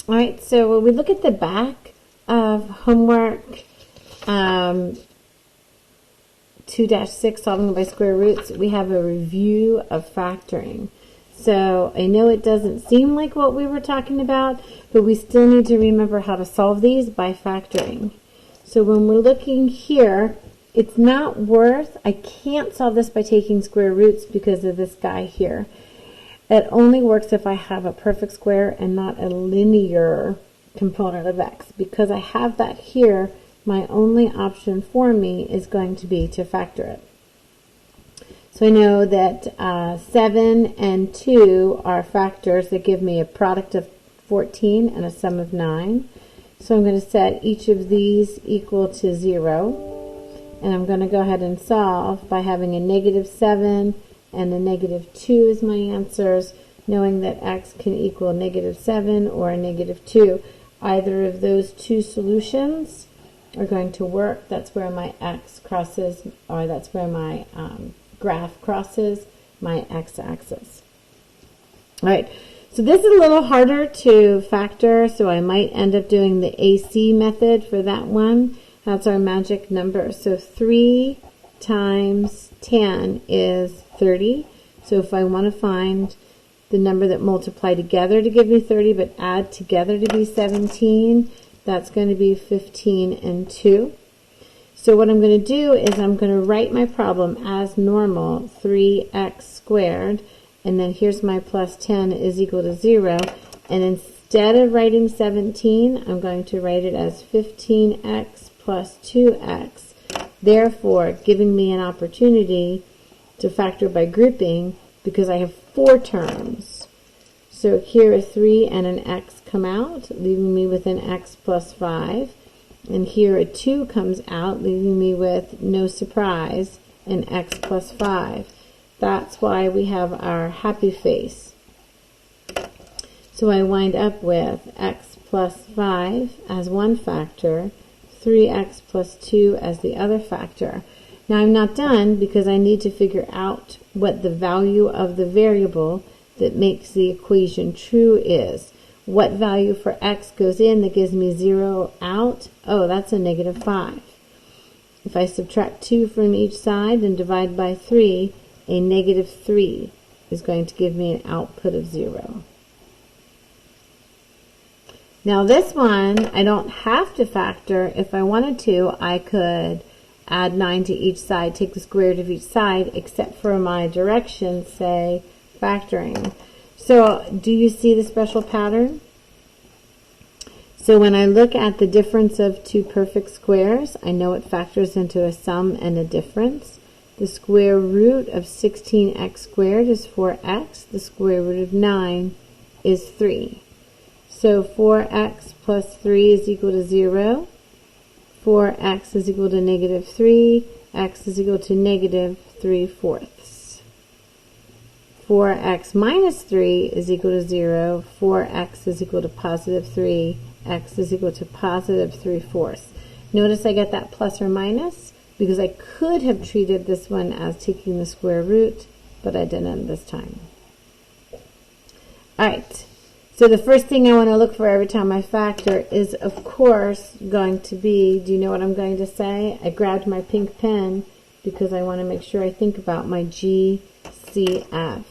All right, so when we look at the back of homework 2-6, solving by square roots, we have a review of factoring. So I know it doesn't seem like what we were talking about, but we still need to remember how to solve these by factoring. So when we're looking here, it's not worth, I can't solve this by taking square roots because of this guy here. It only works if I have a perfect square and not a linear component of x. Because I have that here, my only option for me is going to be to factor it. So I know that 7 and 2 are factors that give me a product of 14 and a sum of 9. So I'm going to set each of these equal to 0. And I'm going to go ahead and solve by having a -7 and a -2 as my answers, knowing that x can equal -7 or a -2. Either of those two solutions are going to work. That's where my x crosses, or that's where my graph crosses my x-axis. All right, so this is a little harder to factor, so I might end up doing the AC method for that one. That's our magic number. So 3 times 10 is 30. So if I want to find the number that multiply together to give me 30, but add together to be 17, that's going to be 15 and 2. So what I'm going to do is I'm going to write my problem as normal, 3x squared, and then here's my plus 10 is equal to 0. And instead of writing 17, I'm going to write it as 15x plus 2x, therefore giving me an opportunity to factor by grouping because I have 4 terms. So here a 3 and an x come out, leaving me with an x plus 5. And here a 2 comes out, leaving me with, no surprise, an x plus 5. That's why we have our happy face. So I wind up with x plus 5 as one factor, 3x plus 2 as the other factor. Now I'm not done because I need to figure out what the value of the variable that makes the equation true is. What value for x goes in that gives me 0 out? Oh, that's a -5. If I subtract 2 from each side and divide by 3, a -3 is going to give me an output of 0. Now this one, I don't have to factor. If I wanted to, I could add 9 to each side, take the square root of each side, except for my directions say factoring. So do you see the special pattern? So when I look at the difference of two perfect squares, I know it factors into a sum and a difference. The square root of 16x squared is 4x. The square root of 9 is 3. So 4x plus 3 is equal to 0. 4x is equal to -3. X is equal to -3/4. 4x minus 3 is equal to 0. 4x is equal to +3. X is equal to +3/4. Notice I get that plus or minus because I could have treated this one as taking the square root, but I didn't this time. All right, so the first thing I want to look for every time I factor is, of course, going to be, do you know what I'm going to say? I grabbed my pink pen because I want to make sure I think about my GCF.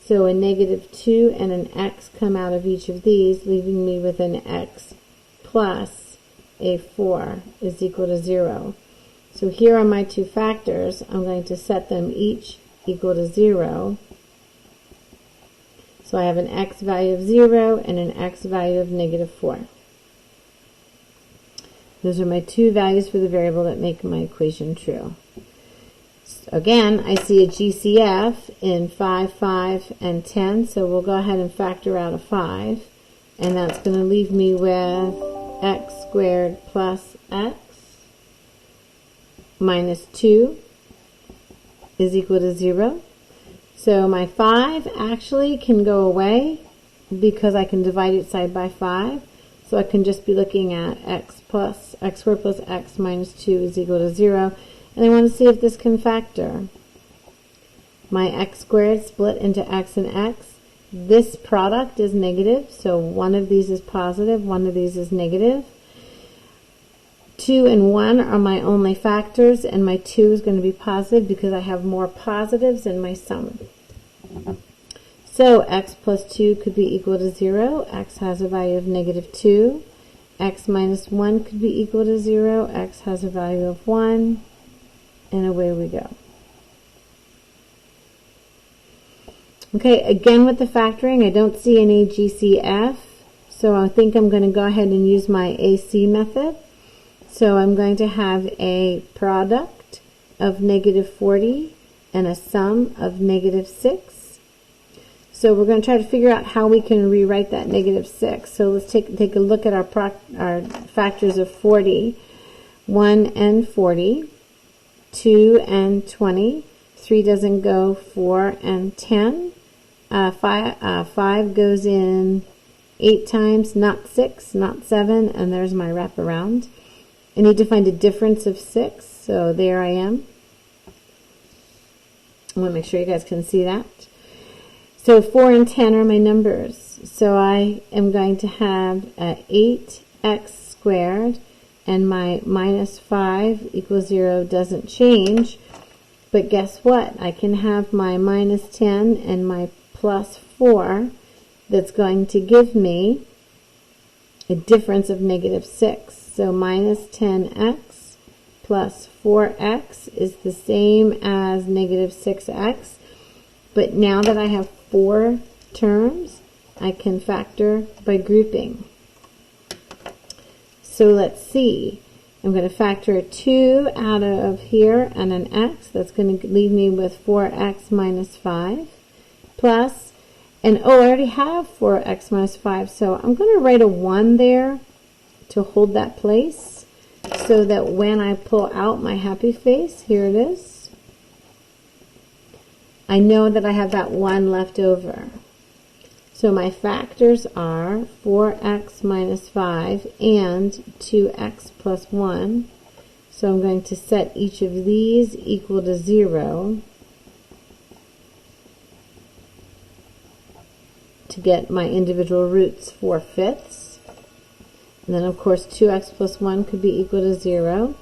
So a -2 and an x come out of each of these, leaving me with an x plus a 4 is equal to 0. So here are my two factors. I'm going to set them each equal to 0. So I have an x value of 0 and an x value of -4. Those are my two values for the variable that make my equation true. Again, I see a GCF in 5, 5, and 10, so we'll go ahead and factor out a 5, and that's going to leave me with x squared plus x minus 2 is equal to 0. So my 5 actually can go away because I can divide each side by 5, so I can just be looking at x squared plus x minus 2 is equal to 0. And I want to see if this can factor. My x squared split into x and x this product is negative, so one of these is positive, one of these is negative. 2 and 1 are my only factors, and my 2 is going to be positive because I have more positives in my sum. So x plus 2 could be equal to 0. X has a value of negative 2. X minus 1 could be equal to 0. X has a value of 1. And away we go. Okay, again with the factoring, I don't see any GCF, so I think I'm going to go ahead and use my AC method. So I'm going to have a product of negative 40 and a sum of negative 6. So we're going to try to figure out how we can rewrite that negative 6. So let's take a look at our factors of 40. 1 and 40, 2 and 20, 3 doesn't go, 4 and 10. 5 goes in 8 times, not 6, not 7, and there's my wraparound. I need to find a difference of 6, so there I am. I want to make sure you guys can see that. So 4 and 10 are my numbers. So I am going to have 8x squared, and my minus 5 equals 0 doesn't change. But guess what? I can have my minus 10 and my plus 4 that's going to give me a difference of negative 6. So minus 10x plus 4x is the same as negative 6x. But now that I have 4 terms, I can factor by grouping. So let's see. I'm going to factor a 2 out of here and an x. That's going to leave me with 4x minus 5 plus, and oh, I already have 4x minus 5, so I'm going to write a 1 there to hold that place so that when I pull out my happy face, here it is, I know that I have that 1 left over. So my factors are 4x minus 5 and 2x plus 1. So I'm going to set each of these equal to 0 to get my individual roots 4/5. And then of course 2x plus 1 could be equal to 0.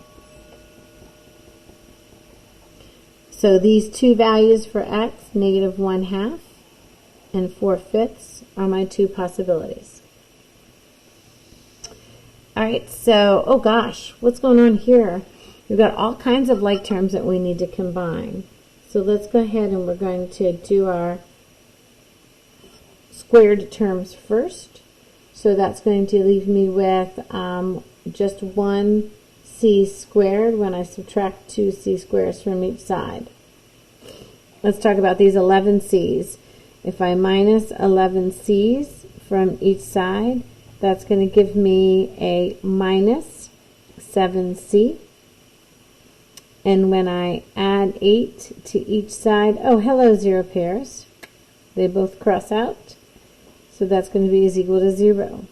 So these two values for x, negative 1/2 and 4/5, are my two possibilities. Alright, so, oh gosh, what's going on here? We've got all kinds of like terms that we need to combine. So let's go ahead and we're going to do our squared terms first. So that's going to leave me with just 1c squared when I subtract 2c squares from each side. Let's talk about these 11c's. If I minus 11c's from each side, that's going to give me a minus 7c. And when I add 8 to each side, oh, hello, 0 pairs. They both cross out. So that's going to be is equal to 0.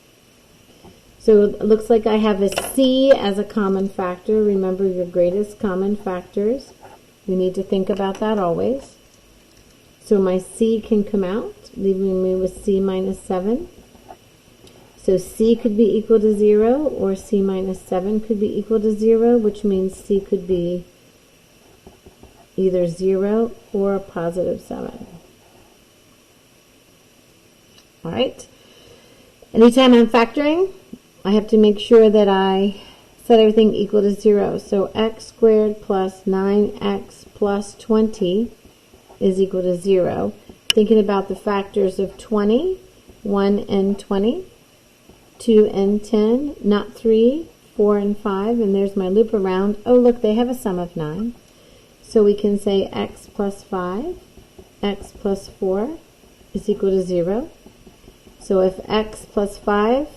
So it looks like I have a c as a common factor. Remember your greatest common factors. We need to think about that always. So my c can come out, leaving me with c minus 7. So c could be equal to 0, or c minus 7 could be equal to 0, which means c could be either 0 or a positive 7. All right. Anytime I'm factoring, I have to make sure that I set everything equal to 0. So x squared plus 9x plus 20 is equal to 0. Thinking about the factors of 20, 1 and 20, 2 and 10, not 3, 4 and 5, and there's my loop around. Oh, look, they have a sum of 9. So we can say x plus 5, x plus 4 is equal to 0. So if x plus 5,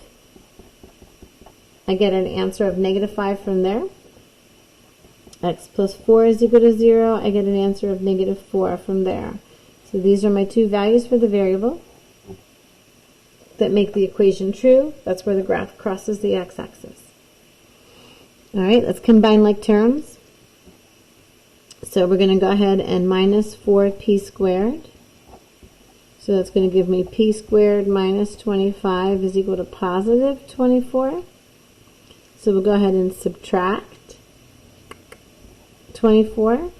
I get an answer of negative 5 from there. X plus 4 is equal to 0. I get an answer of negative 4 from there. So these are my two values for the variable that make the equation true. That's where the graph crosses the x-axis. All right, let's combine like terms. So we're going to go ahead and minus 4p squared. So that's going to give me p squared minus 25 is equal to positive 24. So we'll go ahead and subtract 24.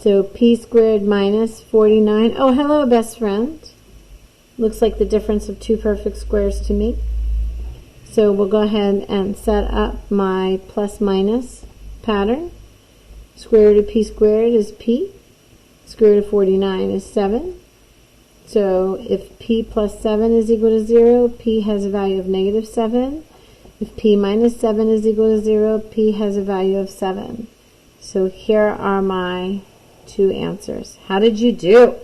So p squared minus 49. Oh, hello, best friend. Looks like the difference of two perfect squares to me. So we'll go ahead and set up my plus minus pattern. Square root of p squared is p. Square root of 49 is 7. So if p plus 7 is equal to 0, p has a value of negative 7. If p minus 7 is equal to 0, p has a value of 7. So here are my two answers. How did you do?